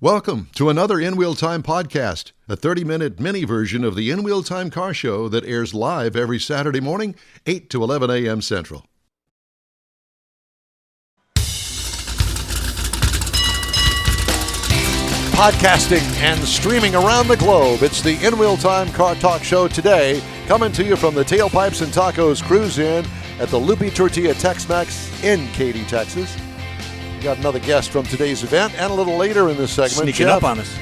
Welcome to another In Wheel Time podcast, a 30-minute mini version of the In Wheel Time car show that airs live every Saturday morning, 8 to 11 a.m. Central. Podcasting and streaming around the globe, it's the In Wheel Time Car Talk Show today, coming to you from the Tailpipes and Tacos Cruise In at the Loopy Tortilla Tex-Mex in Katy, Texas. We got another guest from today's event, and a little later in this segment, sneaking up on us.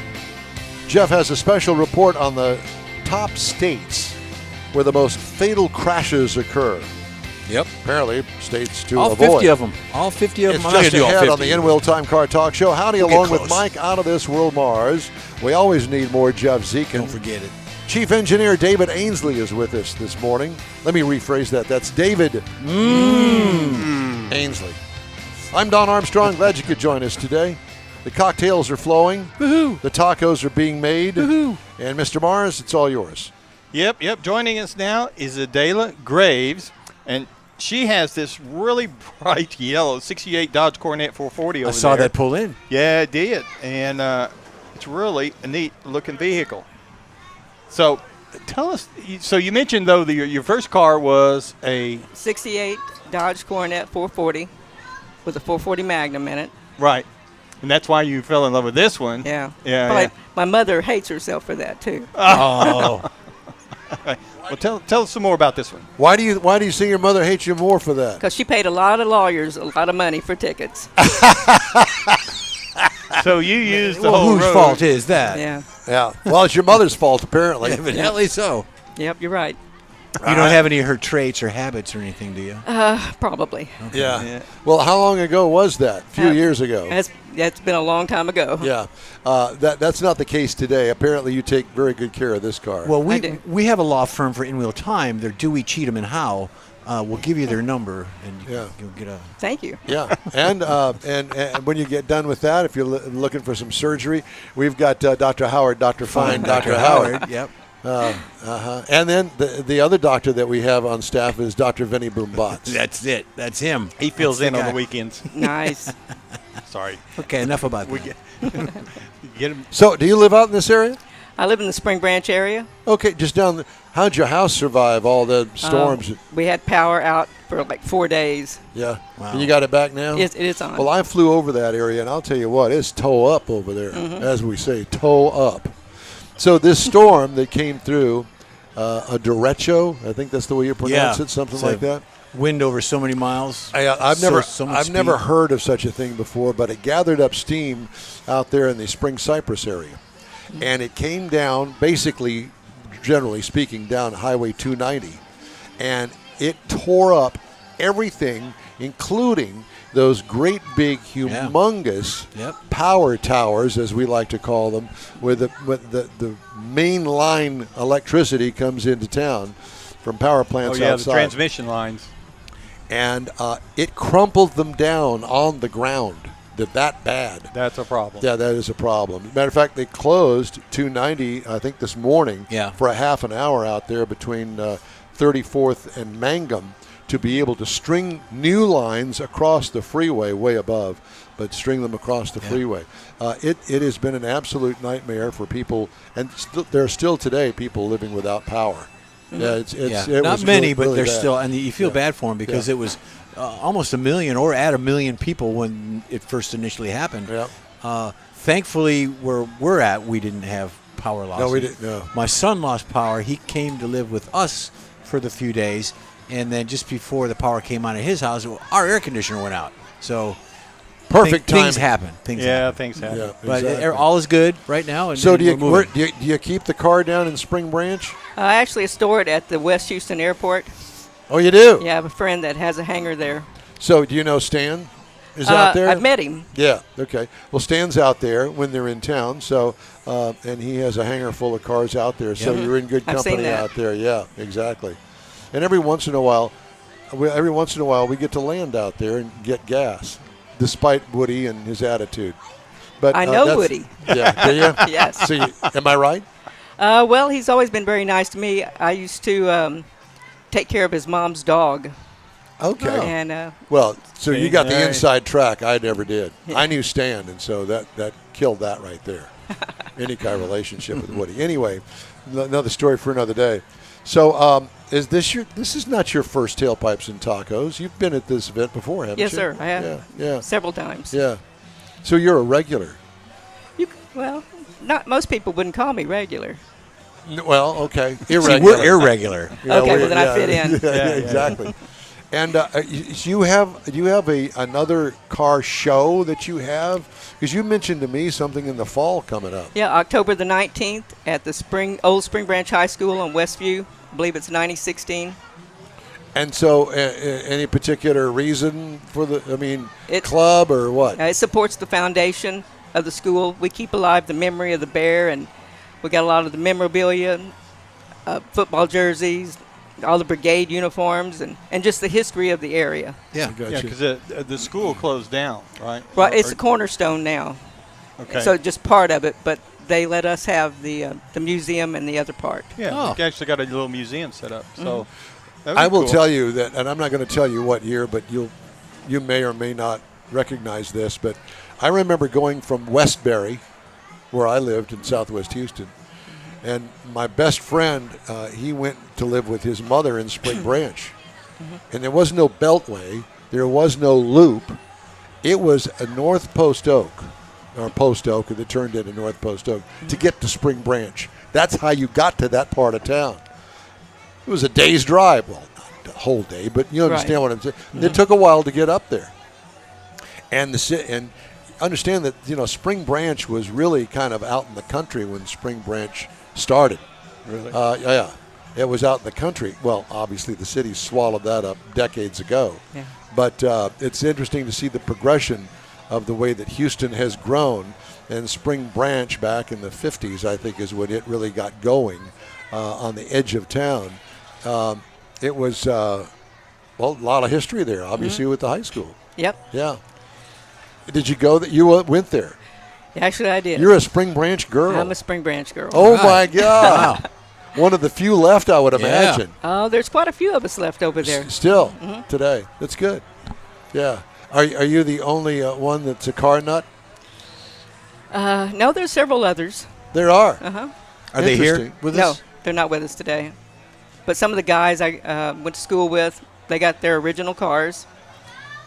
Jeff has a special report on the top states where the most fatal crashes occur. Yep. Apparently, states to all avoid. 50 of them. All 50 of them. It's just ahead on the In Wheel Time Car Talk Show. Howdy, We'll along get with close. Mike out of this world Mars. We always need more Jeff Zekin. Don't forget it. Chief Engineer David Ainsley is with us this morning. Let me rephrase that. That's David Ainsley. I'm Don Armstrong. Glad you could join us today. The cocktails are flowing. Woohoo! The tacos are being made. Woohoo! And Mr. Mars, it's all yours. Yep. Joining us now is Adela Graves, and she has this really bright yellow 68 Dodge Coronet 440 over there. I saw that pull in. Yeah, it did. And it's really a neat-looking vehicle. So tell us, so you mentioned, though, that your first car was a 68 Dodge Coronet 440 with a 440 Magnum in it. right, and that's why you fell in love with this one. Yeah. Yeah. Probably my mother hates herself for that, too. Oh. Well, tell us some more about this one. Why do you think your mother hates you more for that? Because she paid a lot of lawyers a lot of money for tickets. So you used the Well, whole whose road. fault is that? Yeah. Yeah. Well, it's your mother's fault, apparently. Evidently so. Yep, you're right. You don't have any of her traits or habits or anything, do you? Probably. Yeah. Yeah. Well, how long ago was that? A few years ago. That's been a long time ago. Yeah. That's not the case today. Apparently, you take very good care of this car. Well, I do. we have a law firm for In Wheel Time. They're Dewey, Cheatham, and Howe. We'll give you their number, and you'll get a. Thank you. yeah. And when you get done with that, if you're looking for some surgery, we've got Dr. Howard, Dr. Fine, Dr. Howard. Yep. And then the other doctor that we have on staff is Dr. Vinny Boombots. That's it. That's him. He fills That's in the on the guy. weekends. Nice. Sorry. Okay, enough about We that. Get him. So, do you live out in this area? I live in the Spring Branch area. Okay, just down. How'd your house survive all the storms? We had power out for like 4 days. Yeah. Wow. And you got it back now? It is on. Well, I flew over that area, and I'll tell you what, it's toe up over there, as we say, toe up. So this storm that came through, a derecho, I think that's the way you pronounce it, something It's like a that. Wind over so many miles. I've So never much never speed. heard of such a thing before, but it gathered up steam out there in the Spring Cypress area, and it came down, basically, generally speaking, down Highway 290, and it tore up everything, including those great big, humongous Yep. power towers, as we like to call them, where the main line electricity comes into town from power Oh, plants yeah, outside. the transmission lines. And it crumpled them down on the ground. They're that bad. That's a problem. Yeah, that is a problem. Matter of fact, they closed 290, I think, this morning for a half an hour out there between 34th and Mangum to be able to string new lines across the freeway way above, but string them across the freeway. It has been an absolute nightmare for people, and there are still today people living without power. Yeah, it Not was many, really, but really they're bad. still, and you feel bad for them because it was almost 1 million or at 1 million people when it first initially happened. Yeah. Thankfully, where we're at, we didn't have power losses. No, we didn't. No. My son lost power. He came to live with us for the few days, and then just before the power came on at his house, our air conditioner went out. So Perfect things timing. happen. Things happen. Things happen. Yeah, But exactly. all is good right now. And, So and do you, we're moving. do you keep the car down in Spring Branch? I actually store it at the West Houston Airport. Oh, you do? Yeah, I have a friend that has a hangar there. So do you know Stan is out there? I've met him. Yeah, okay. Well, Stan's out there when they're in town, so and he has a hangar full of cars out there, so you're in good I've seen company that. out there. Yeah, exactly. And every once in a while, we get to land out there and get gas, despite Woody and his attitude. But I know that's- Woody. Yeah, do you? Yes. So am I right? Well, he's always been very nice to me. I used to take care of his mom's dog. Okay. And Well, so you got the Right. inside track. I never did. Yeah. I knew Stan, and so that killed that right there. Any kind of relationship with Woody. Anyway, another story for another day. So, is this is not your first Tailpipes and Tacos? You've been at this event before, haven't yes, you? sir, I have Yeah. several times. Yeah. So you're a regular. Well, not most people wouldn't call me regular. Well, okay. See, Irregular. we're irregular. Yeah, Okay, we're- well, then I fit in. Yeah, exactly. And you have another car show that you have? Because you mentioned to me something in the fall coming up. Yeah, October the 19th at the Old Spring Branch High School on Westview. I believe it's 9016. And so, any particular reason for club or what? It supports the foundation of the school. We keep alive the memory of the bear, and we got a lot of the memorabilia, football jerseys, all the brigade uniforms, and just the history of the area. Yeah. Yeah, because the school closed down, right? Well, it's a cornerstone now. Okay. So just part of it, but they let us have the museum and the other part. Yeah, Oh. we actually got a little museum set up. So I will tell you that, and I'm not going to tell you what year, but you may or may not recognize this, but I remember going from Westbury, where I lived in Southwest Houston, and my best friend, he went to live with his mother in Spring Branch. And there was no beltway. There was no loop. It was a North Post Oak, or Post Oak, and it turned into North Post Oak, to get to Spring Branch. That's how you got to that part of town. It was a day's drive. Well, not the whole day, but you understand what I'm saying. It took a while to get up there. And understand that, Spring Branch was really kind of out in the country when Spring Branch started. Really? Yeah. It was out in the country. Well, obviously the city swallowed that up decades ago. Yeah. But it's interesting to see the progression of the way that Houston has grown. And Spring Branch back in the 50s, I think, is when it really got going on the edge of town. It was, a lot of history there, obviously, with the high school. Yep. Yeah. Did you go? You went there? Actually, I did. You're a Spring Branch girl. I'm a Spring Branch girl. Oh, my God. One of the few left, I would imagine. Oh, there's quite a few of us left over there. Still, today. That's good. Yeah. Are you the only one that's a car nut? No, there's several others. There are. Uh-huh. Are they here Interesting. with No, us? they're not with us today. But some of the guys I went to school with, they got their original cars.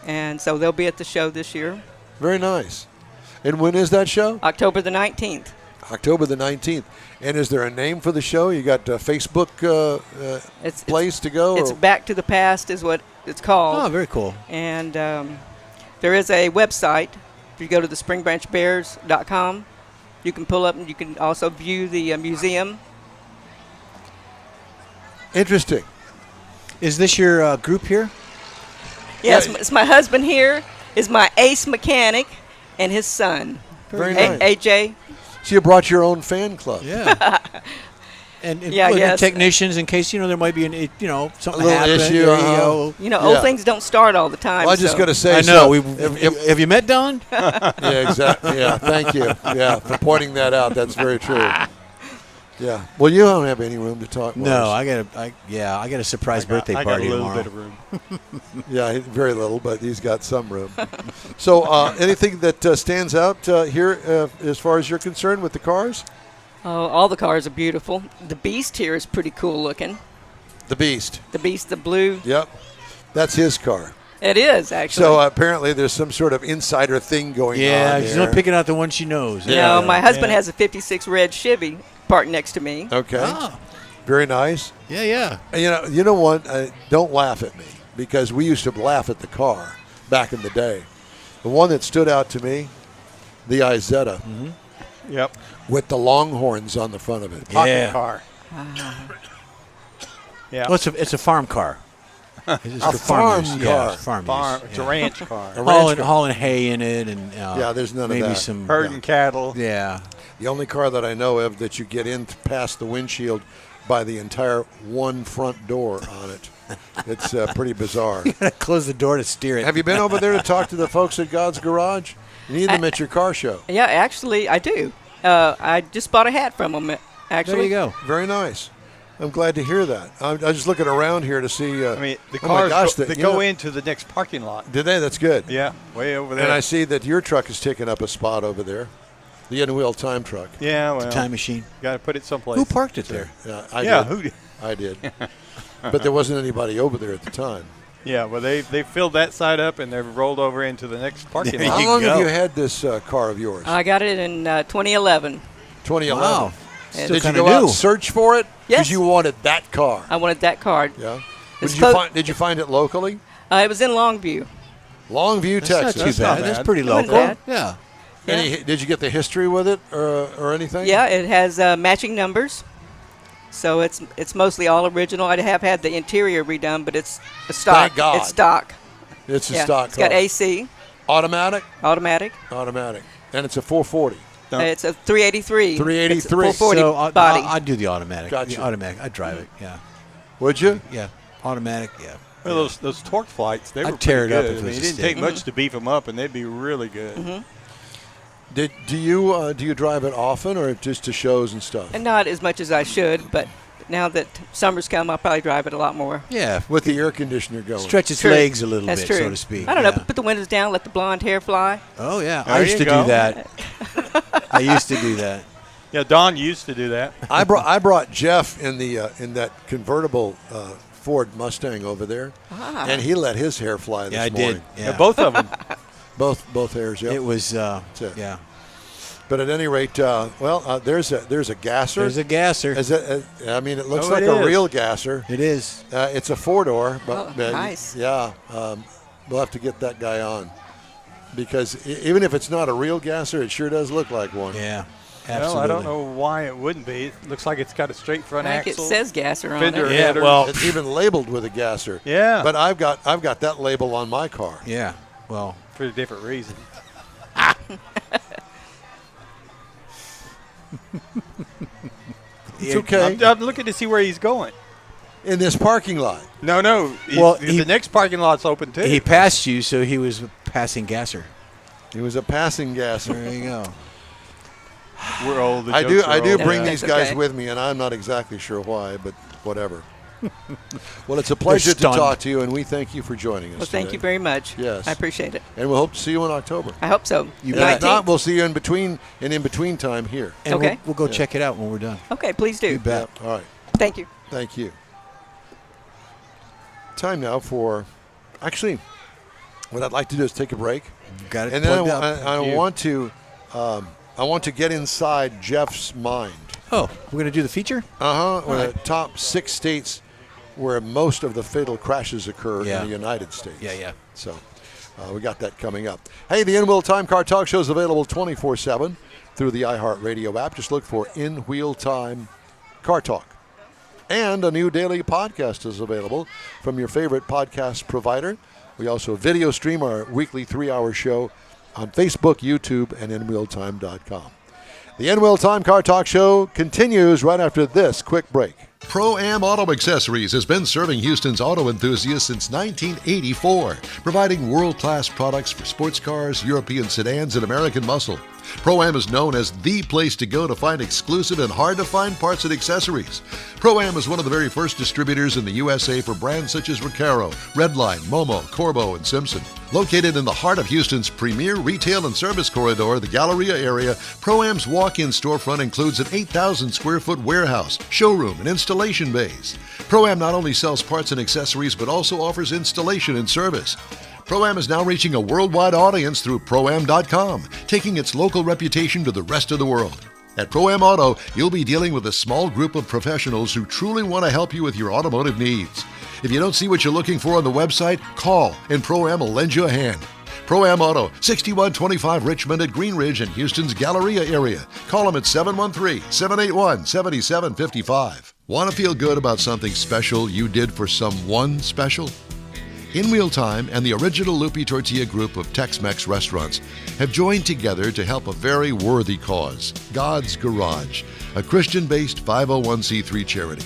And so they'll be at the show this year. Very nice. And when is that show? October the 19th. October the 19th. And is there a name for the show? You got a Facebook place to go? It's or? Back to the Past is what it's called. Oh, very cool. And there is a website. If you go to the springbranchbears.com, you can pull up and you can also view the museum. Interesting. Is this your group here? Yes, it's my husband here is my ace mechanic and his son. Very nice. AJ. So you brought your own fan club. Yeah. and Yeah, well, yes. technicians, in case there might be something A little happen. issue, there you go. Old Yeah. things don't start all the time. Well, I was just so- going to say. I know. So Have you met Don? yeah, exactly. Yeah, thank you. Yeah, for pointing that out. That's very true. Yeah. Well, you don't have any room to talk. No, Morris. I got a surprise birthday I got party a little tomorrow. bit of room. Yeah, very little, but he's got some room. So, anything that stands out here as far as you're concerned with the cars? Oh, all the cars are beautiful. The Beast here is pretty cool looking. The Beast. The Beast, the blue. Yep. That's his car. It is, actually. So apparently there's some sort of insider thing going on Yeah, there. she's not picking out the one she knows. Yeah. No, my husband has a 56 red Chevy parked next to me. Okay. Oh, Very nice. yeah. And you know what? Don't laugh at me, because we used to laugh at the car back in the day. The one that stood out to me, the Isetta, Yep. with the Longhorns on the front of it. Pocket Yeah. car. Yeah. Well, it's a farm car. It's A for farm use. car. Yeah, it's farm Farm. use. It's a Yeah. ranch car. A ranch car. Hauling hay in it, and Yeah, there's none of maybe that. some Herding cattle. Yeah. The only car that I know of that you get in past the windshield by the entire one front door on it. It's pretty bizarre. Close the door to steer it. Have you been over there to talk to the folks at God's Garage? You need them at your car show. Yeah, actually, I do. I just bought a hat from him, actually. There you go. Very nice. I'm glad to hear that. I'm just looking around here to see. The cars go into the next parking lot. Did they? That's good. Yeah, way over there. And I see that your truck is taking up a spot over there. The in-wheel time truck. Yeah, well. The time machine. Got to put it someplace. Who parked it there? Yeah, I did. But there wasn't anybody over there at the time. Yeah, well, they filled that side up and they've rolled over into the next parking lot. How long have you had this car of yours? I got it in 2011. 2011. Wow. Did you go out and search for it? Yes. Because you wanted that car. I wanted that car. Yeah. Did you find it locally? It was in Longview. Longview, Texas. Not too bad. That's pretty local. Bad. Yeah. Did you get the history with it or anything? Yeah, it has matching numbers. So it's mostly all original. I have had the interior redone, but it's a stock. Thank God. It's stock. It's a stock It's car. got AC. Automatic? Automatic. And it's a 440. No. It's a 383. 383. It's a 440 so body. I'd do the automatic. Gotcha. The automatic. I'd drive it, yeah. Would you? Yeah. Automatic, yeah. Well, those torque flights, they were tear pretty it up good. if it was It a didn't stick. take much to beef them up, and they'd be really good. Mm-hmm. Do you drive it often or just to shows and stuff? And not as much as I should, but now that summer's come, I'll probably drive it a lot more. Yeah. With the air conditioner going. Stretch its True. legs a little That's bit, true. so to speak. I don't know. Put the windows down, let the blonde hair fly. Oh, yeah. There I used you to go. do that. I used to do that. Yeah, Don used to do that. I brought Jeff in that convertible Ford Mustang over there, and he let his hair fly this morning. I did. Yeah. Both of them. Both hairs. Yeah. It was. it. Yeah. But at any rate, there's a gasser. There's a gasser. It looks Oh, like it a is. real gasser. It is. It's a 4-door, but nice. Yeah, we'll have to get that guy on because even if it's not a real gasser, it sure does look like one. Yeah. Absolutely. Well, I don't know why it wouldn't be. It looks like it's got a straight front I think axle. it says gasser on fender it. Yeah, header. well- It's even labeled with a gasser. Yeah. But I've got that label on my car. Yeah. Well. for a different reason. It's okay. I'm looking to see where he's going. In this parking lot. No. Well, the next parking lot's open too. He passed you, so he was passing gasser. It was a passing gasser. There you go. We're old. The I jokes are do old. bring Yeah. these That's guys okay. with me, and I'm not exactly sure why, but whatever. Well, it's a pleasure to stunned. talk to you, and we thank you for joining us. Well, thank today. you very much. Yes. I appreciate it. And we'll hope to see you in October. I hope so. You And bet. if not, we'll see you in between time here. And Okay. we'll go check it out when we're done. Okay, please do. You bet. All right. Thank you. Thank you. Time now for, actually, what I'd like to do is take a break, Got it and then plugged up. I want to get inside Jeff's mind. Oh, we're going to do the feature? The top 6 states where most of the fatal crashes occur Yeah. in the United States. Yeah. So we got that coming up. Hey, the In-Wheel Time Car Talk Show is available 24/7 through the iHeartRadio app. Just look for In-Wheel Time Car Talk. And a new daily podcast is available from your favorite podcast provider. We also video stream our weekly 3-hour show on Facebook, YouTube, and InWheelTime.com. The In-Wheel Time Car Talk Show continues right after this quick break. Pro-Am Auto Accessories has been serving Houston's auto enthusiasts since 1984, providing world-class products for sports cars, European sedans, and American muscle. Pro-Am is known as the place to go to find exclusive and hard-to-find parts and accessories. Pro-Am is one of the very first distributors in the USA for brands such as Recaro, Redline, Momo, Corbo, and Simpson. Located in the heart of Houston's premier retail and service corridor, the Galleria area, Pro-Am's walk-in storefront includes an 8,000-square-foot warehouse, showroom, and installation bays. Pro-Am not only sells parts and accessories, but also offers installation and service. Pro-Am is now reaching a worldwide audience through Pro-Am.com, taking its local reputation to the rest of the world. At Pro-Am Auto, you'll be dealing with a small group of professionals who truly want to help you with your automotive needs. If you don't see what you're looking for on the website, call and Pro-Am will lend you a hand. Pro-Am Auto, 6125 Richmond at Green Ridge in Houston's Galleria area. Call them at 713-781-7755. Want to feel good about something special you did for someone special? In-Wheel Time and the original Lupi Tortilla group of Tex-Mex restaurants have joined together to help a very worthy cause, God's Garage, a Christian-based 501c3 charity.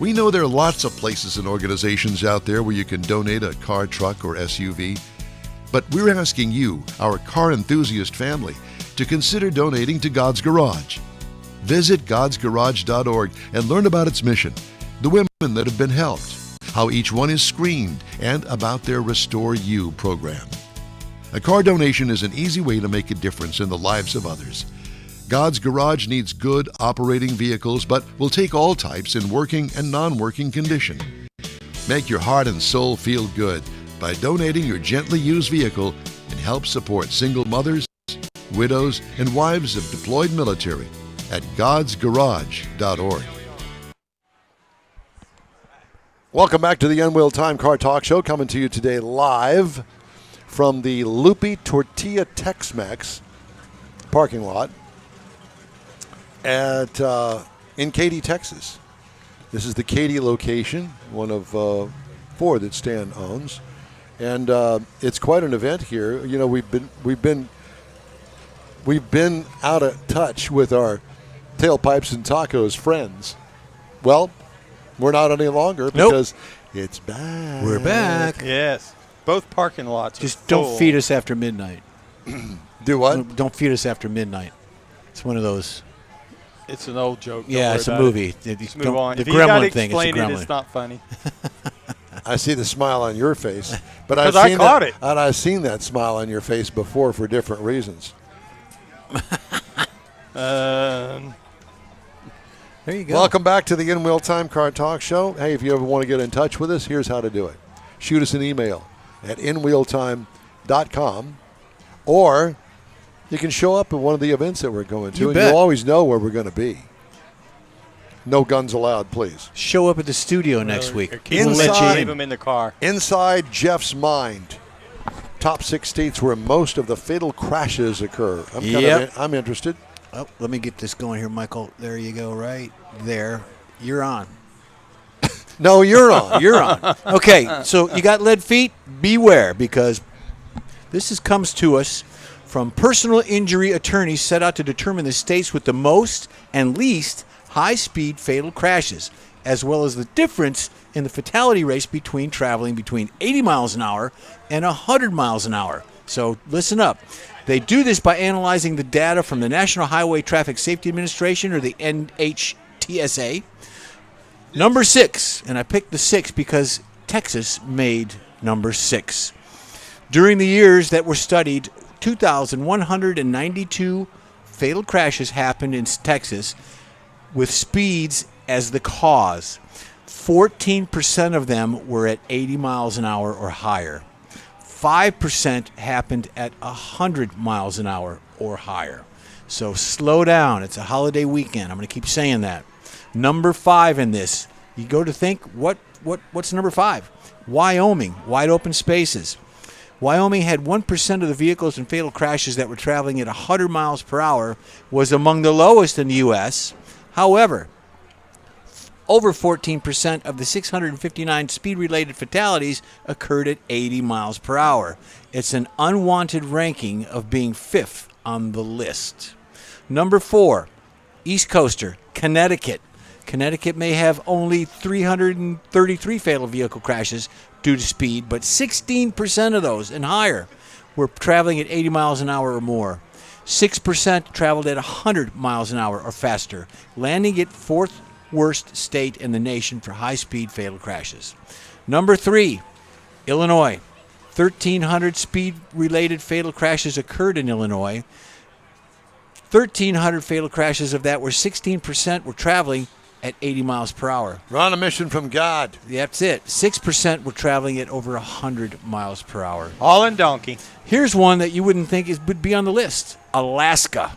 We know there are lots of places and organizations out there where you can donate a car, truck, or SUV, but we're asking you, our car enthusiast family, to consider donating to God's Garage. Visit godsgarage.org and learn about its mission the women that have been helped, how each one is screened, and about their Restore You program. A car donation is an easy way to make a difference in the lives of others. God's Garage needs good operating vehicles, but will take all types in working and non-working condition. Make your heart and soul feel good by donating your gently used vehicle and help support single mothers, widows, and wives of deployed military at godsgarage.org. Welcome back to the Unwheeled Time Car Talk Show, coming to you today live from the Loopy Tortilla Tex-Mex parking lot in Katy, Texas. This is the Katy location, one of 4 that Stan owns, and it's quite an event here. You know, we've been out of touch with our Tailpipes and Tacos friends. Well, we're not any longer because it's back. We're back. Yes. Both parking lots. Just don't feed us after midnight. Do what? Don't feed us after midnight. It's one of those. It's an old joke. Yeah, it's a movie. Let's move on. The If you got to gremlin thing. explain It's a it, gremlin. it's not funny. I see the smile on your face, but Because I caught it. And I've seen that smile on your face before for different reasons. There you go. Welcome back to the In-Wheel Time Car Talk Show. Hey, if you ever want to get in touch with us, here's how to do it. Shoot us an email at inwheeltime.com, or you can show up at one of the events that we're going to, You and bet. you'll always know where we're going to be. No guns allowed, please. Show up at the studio next week. Keep We'll them let you leave in. them in the car. Inside Jeff's mind, top 6 states where most of the fatal crashes occur. I'm interested. Oh, let me get this going here, Michael. There you go, right there. You're on. No, you're on. You're on. Okay, so you got lead feet? Beware, because this comes to us from personal injury attorneys set out to determine the states with the most and least high-speed fatal crashes, as well as the difference in the fatality rates between traveling between 80 miles an hour and 100 miles an hour. So listen up. They do this by analyzing the data from the National Highway Traffic Safety Administration, or the NHTSA. Number 6, and I picked the 6 because Texas made number 6. During the years that were studied, 2,192 fatal crashes happened in Texas with speeds as the cause. 14% of them were at 80 miles an hour or higher. 5% happened at 100 miles an hour or higher. So slow down. It's a holiday weekend. I'm going to keep saying that. Number 5 in this. You go to think, what's number 5? Wyoming, wide open spaces. Wyoming had 1% of the vehicles in fatal crashes that were traveling at 100 miles per hour, was among the lowest in the U.S. However, over 14% of the 659 speed-related fatalities occurred at 80 miles per hour. It's an unwanted ranking of being 5th on the list. Number 4, East Coaster, Connecticut. Connecticut may have only 333 fatal vehicle crashes due to speed, but 16% of those and higher were traveling at 80 miles an hour or more. 6% traveled at 100 miles an hour or faster, landing at 4th worst state in the nation for high-speed fatal crashes. Number 3, Illinois. 1,300 speed-related fatal crashes occurred in Illinois. 1,300 fatal crashes of that were 16% were traveling at 80 miles per hour. We're on a mission from God. That's it. 6% were traveling at over 100 miles per hour. All in donkey. Here's one that you wouldn't think would be on the list. Alaska.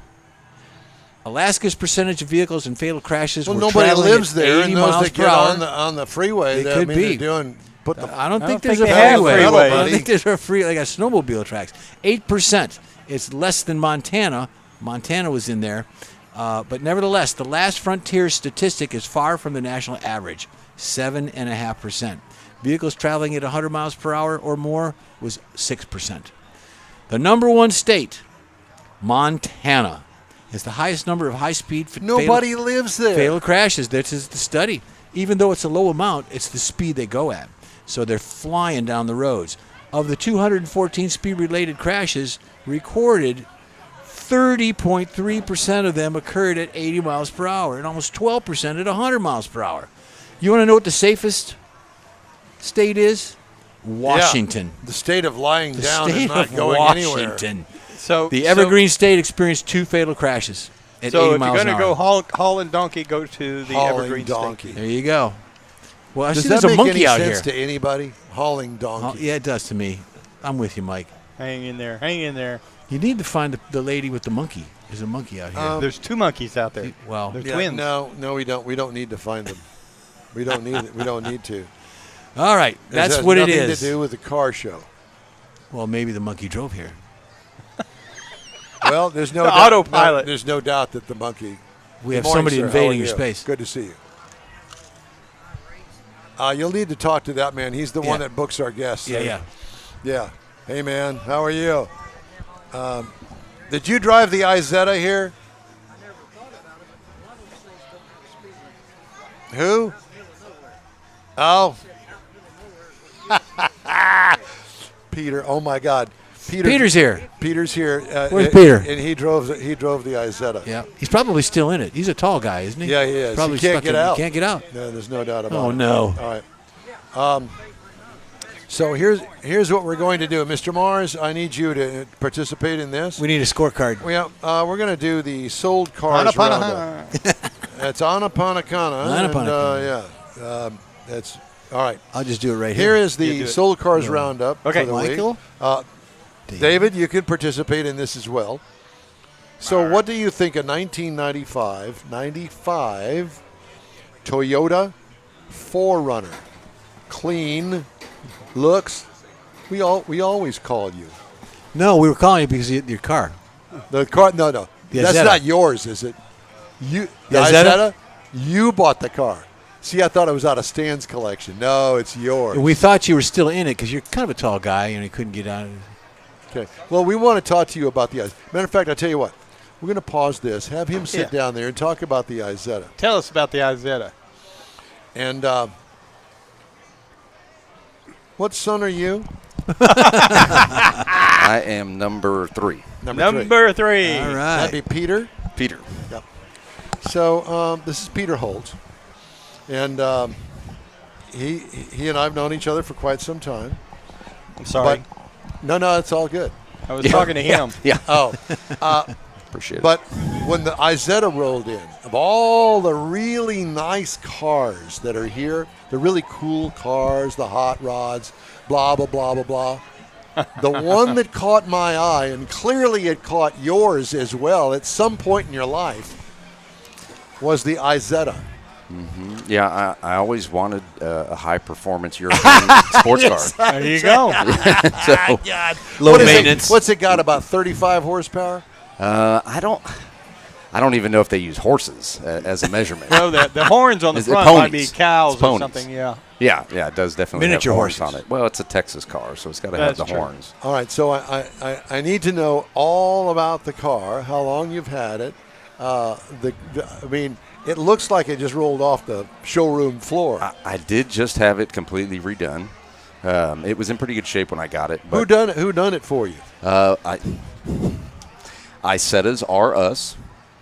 Alaska's percentage of vehicles in fatal crashes were nobody traveling lives at there, 80 and those miles that per get hour. on the freeway. It could be. I don't think there's a they have freeway. freeway. I don't think there's a free like a snowmobile tracks. 8%. It's less than Montana. Montana was in there. But nevertheless, the last frontier statistic is far from the national average, 7.5%. Vehicles traveling at 100 miles per hour or more was 6%. The number 1 state, Montana, has the highest number of high-speed Nobody lives there. fatal crashes. This is the study. Even though it's a low amount, it's the speed they go at. So they're flying down the roads. Of the 214 speed-related crashes recorded, 30.3% of them occurred at 80 miles per hour and almost 12% at 100 miles per hour. You want to know what the safest state is? Washington. Yeah, the state of lying The down state and not of going Washington. anywhere. So The Evergreen State experienced 2 fatal crashes at 80 So if miles you're an going to hour. go hauling donkey, go to the Hauling Evergreen donkey. State. There you go. Well, I Does see that there's a make monkey any out sense here. to anybody? Hauling donkey. Yeah, it does to me. I'm with you, Mike. Hang in there. Hang in there. You need to find the lady with the monkey. There's a monkey out here. There's 2 monkeys out there. Well, They're Yeah, twins. no, we don't. We don't need to find them. We don't need it. We don't need to. all right. That's has what it nothing is. to do with the car show. Well, maybe the monkey drove here. Well, there's no The doubt, autopilot. there's no doubt that the monkey. We have Good morning, somebody sir. How invading are your you? space. Good to see you. You'll need to talk to that man. He's the one that books our guests. Yeah. Yeah. Hey, man. How are you? Did you drive the Isetta here? Who? Oh. Peter. Oh my God. Peter's here. Peter's here. Where's Peter? And he drove the Isetta. Yeah. He's probably still in it. He's a tall guy, isn't he? Yeah, he is. Probably He can't stuck get in- out. He can't get out. No, there's no doubt about it. Oh, no. All right. So here's what we're going to do. Mr. Mars, I need you to participate in this. We need a scorecard. We're going to do the sold cars roundup. That's Anapanacana. Anapanacana. That's all right. I'll just do it right Here here. is the sold cars roundup Okay, for the Michael? week. David, you can participate in this as well. So what do you think of 1995 Toyota 4Runner? Clean, looks. We always call you. No, we were calling you because of your car. The car, no. The That's Isetta. not yours, is it? The Isetta? Isetta? You bought the car. See, I thought it was out of Stan's collection. No, it's yours. And we thought you were still in it because you're kind of a tall guy and you couldn't get out of it. Okay. Well, we want to talk to you about the Isetta. Matter of fact, I'll tell you what. We're going to pause this, have him sit down there and talk about the Isetta. Tell us about the Isetta. And what son are you? I am number 3. Number 3. All right. That'd be Peter. Peter. Yep. So this is Peter Holt, and he and I've known each other for quite some time. I'm sorry. But no, it's all good. I was talking to him. Yeah. Oh, Appreciate it. but when the Isetta rolled in, of all the really nice cars that are here, the really cool cars, the hot rods, blah, blah, blah, blah, blah, the one that caught my eye, and clearly it caught yours as well at some point in your life, was the Isetta. Mm-hmm. Yeah, I always wanted a high-performance European sports car. There you go. So Low What is it- maintenance. What's it got, about 35 horsepower? I don't even know if they use horses as a measurement. No, the horns on the Is it front might be ponies? cows It's or ponies. something. Yeah. Yeah, it does definitely Miniature have horns horses. on it. Well, it's a Texas car, so it's got to have That's the true. horns. All right, so I need to know all about the car, how long you've had it. I mean, it looks like it just rolled off the showroom floor. I did just have it completely redone. It was in pretty good shape when I got it. But, Who done it? Who done it for you? Isettas are us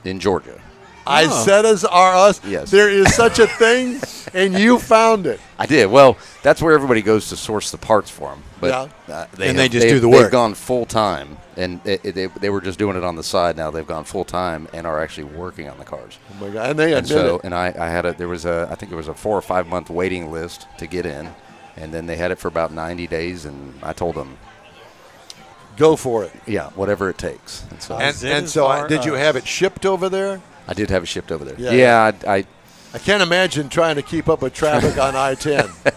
in Georgia. Isettas are us. Yes. There is such a thing, and you found it. I did. Well, that's where everybody goes to source the parts for them. But they just do the work. They've gone full time, and they were just doing it on the side. Now they've gone full time and are actually working on the cars. Oh my God! And they And admit so, it. and I had I think it was a 4 or 5 month waiting list to get in, and then they had it for about 90 days, and I told them, Go for it. yeah, whatever it takes. And so And so, did you have it shipped over there? I did have it shipped over there. Yeah. Yeah, I I can't imagine trying to keep up with traffic on I-10.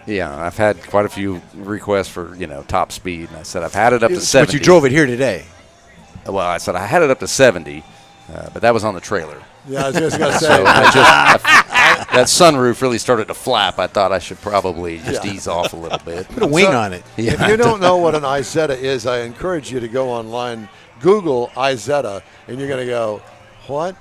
yeah, I've had quite a few requests for top speed, and I said I've had it up to 70. But you drove it here today. Well, I said I had it up to 70, but that was on the trailer. Yeah, I was just gonna So say. that sunroof really started to flap. I thought I should probably just ease off a little bit. Put a wing on it. If you don't know what an Isetta is, I encourage you to go online, Google Isetta, and you're going to go, what?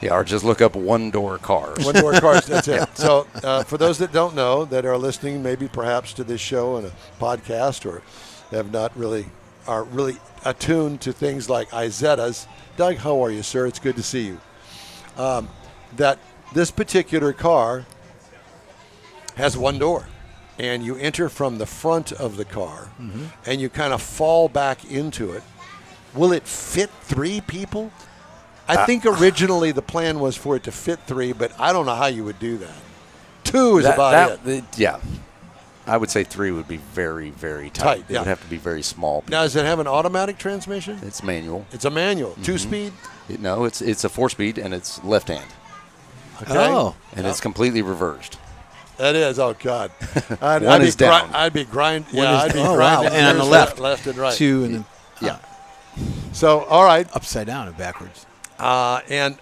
Yeah, or just look up one-door cars. One-door cars, that's it. So for those that don't know, that are listening maybe perhaps to this show and a podcast or have not really, are really attuned to things like Isettas. Doug, how are you, sir? It's good to see you. That This particular car has one door, and you enter from the front of the car, and you kind of fall back into it. Will it fit 3 people? I think originally the plan was for it to fit 3, but I don't know how you would do that. 2 is about it. Yeah. I would say 3 would be very, very tight. It would have to be very small. Now, does it have an automatic transmission? It's manual. It's a manual. 2-speed? No, it's a 4-speed, and it's left hand. Okay. Oh. And it's completely reversed. That is. Oh, God. One is down. I'd be grinding. I'd be grinding. Wow. And on the left. Left and right. 2 and then Yeah. So, all right. upside down and backwards. The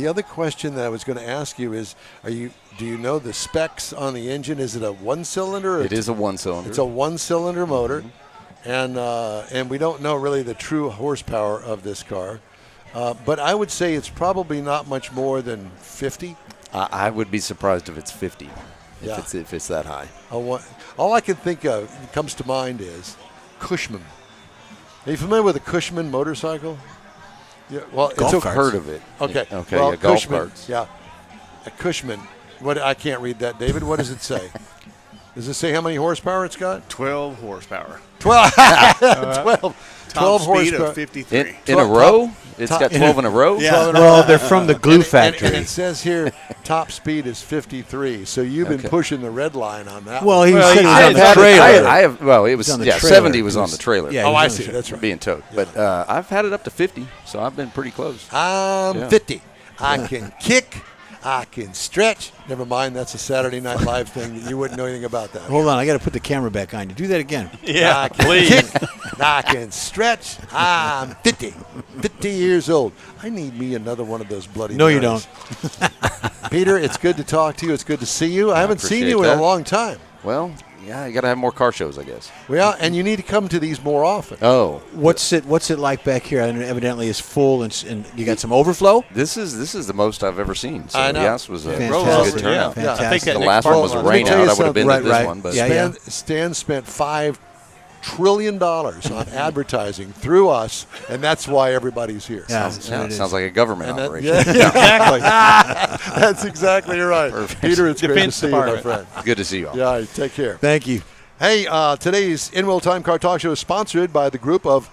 other question that I was going to ask you is, do you know the specs on the engine? Is it a 1-cylinder? It is a 1-cylinder. It's a 1-cylinder motor, and we don't know really the true horsepower of this car. But I would say it's probably not much more than 50. I would be surprised if it's 50. Yeah. If it's that high. All I can think of that comes to mind is Cushman. Are you familiar with a Cushman motorcycle? Yeah. Well, I've heard of it. Okay. Okay. Well, yeah, golf Cushman, carts. Yeah. A Cushman. What? I can't read that, David. What does it say? Does it say how many horsepower it's got? 12 horsepower. 12. 12 Top speed horsepower. of 53. In a row? It's got 12 in a row? Yeah. Well, they're from the glue factory. And it says here top speed is 53. So you've been pushing the red line on that. Well, he one. said he was on the trailer. Well, it was, on the yeah, trailer. 70 was on the trailer. Yeah, Oh, I he was on see. the That's right. Being towed. But I've had it up to 50, so I've been pretty close. I'm 50. I can kick. I can stretch. Never mind, that's a Saturday Night Live thing. You wouldn't know anything about that. Hold on, I got to put the camera back on you. Do that again. Yeah, I can please. kick. I can stretch. I'm 50. 50 years old. I need me another one of those bloody No, you Marys. Peter, it's good to talk to you. It's good to see you. I haven't seen you in appreciate a that. long time. Well, yeah, you got to have more car shows, I guess. Well, and you need to come to these more often. Oh. What's it like back here? And evidently it's full, and you got some overflow. This is the most I've ever seen. So, I know. yes, was a Fantastic. good turnout. Yeah. I think that The next last one part was a Let me rain tell out. you I would have been something. to this Right. one. But Yeah. Stan spent $5 trillion on advertising through us, and that's why everybody's here. Yeah, Sounds like a government operation. Yeah, Exactly. that's exactly right. Perfect. Peter, it's great to Defense see you, my Department. friend. Good to see you all. Yeah, take care. Thank you. Hey, today's In-Wheel Time Car Talk Show is sponsored by the group of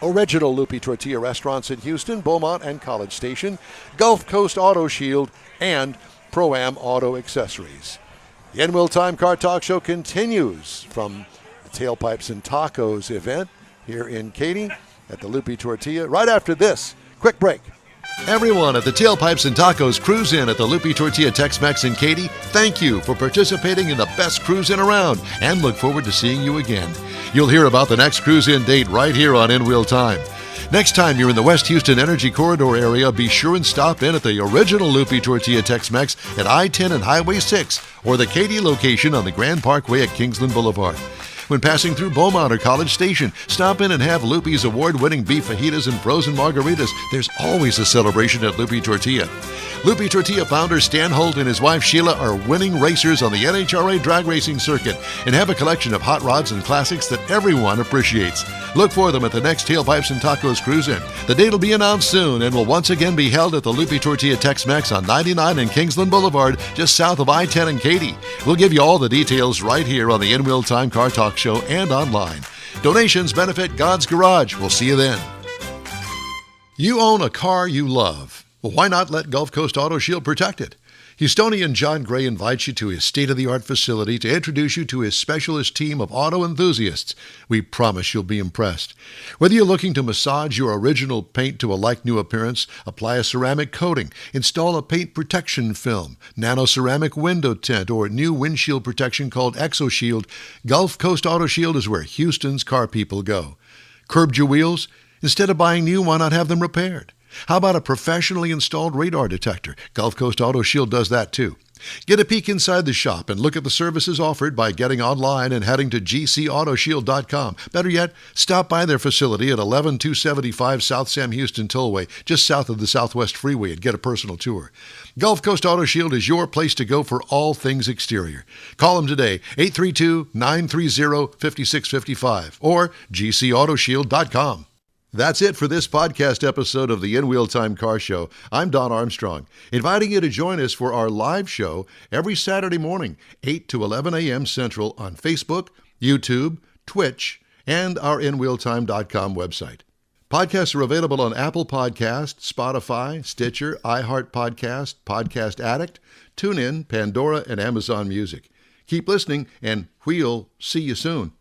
original Loopy Tortilla restaurants in Houston, Beaumont, and College Station, Gulf Coast Auto Shield, and Pro-Am Auto Accessories. The In-Wheel Time Car Talk Show continues from the Tailpipes and Tacos event here in Katy at the Loopy Tortilla. Right after this, quick break. Everyone at the Tailpipes and Tacos Cruise In at the Loopy Tortilla Tex-Mex in Katy, thank you for participating in the best cruise in around and look forward to seeing you again. You'll hear about the next cruise in date right here on In Wheel Time. Next time you're in the West Houston Energy Corridor area, be sure and stop in at the original Loopy Tortilla Tex-Mex at I-10 and Highway 6 or the Katy location on the Grand Parkway at Kingsland Boulevard. When passing through Beaumont or College Station, stop in and have Loopy's award-winning beef fajitas and frozen margaritas. There's always a celebration at Loopy Tortilla. Loopy Tortilla founder Stan Holt and his wife Sheila are winning racers on the NHRA drag racing circuit and have a collection of hot rods and classics that everyone appreciates. Look for them at the next Tailpipes and Tacos Cruise In. The date will be announced soon and will once again be held at the Loopy Tortilla Tex-Mex on 99 and Kingsland Boulevard, just south of I-10 and Katy. We'll give you all the details right here on the In Wheel Time Car Talk Show and online. Donations benefit God's Garage. We'll see you then. You own a car you love. Well, why not let Gulf Coast Auto Shield protect it? Houstonian John Gray invites you to his state-of-the-art facility to introduce you to his specialist team of auto enthusiasts. We promise you'll be impressed. Whether you're looking to massage your original paint to a like-new appearance, apply a ceramic coating, install a paint protection film, nano-ceramic window tint, or new windshield protection called ExoShield, Gulf Coast Auto Shield is where Houston's car people go. Curbed your wheels? Instead of buying new, why not have them repaired? How about a professionally installed radar detector? Gulf Coast Auto Shield does that too. Get a peek inside the shop and look at the services offered by getting online and heading to gcautoshield.com. Better yet, stop by their facility at 11275 South Sam Houston Tollway, just south of the Southwest Freeway, and get a personal tour. Gulf Coast Auto Shield is your place to go for all things exterior. Call them today, 832-930-5655 or gcautoshield.com. That's it for this podcast episode of the In Wheel Time Car Show. I'm Don Armstrong, inviting you to join us for our live show every Saturday morning, 8 to 11 a.m. Central on Facebook, YouTube, Twitch, and our InWheelTime.com website. Podcasts are available on Apple Podcasts, Spotify, Stitcher, iHeart Podcast, Podcast Addict, TuneIn, Pandora, and Amazon Music. Keep listening, and we'll see you soon.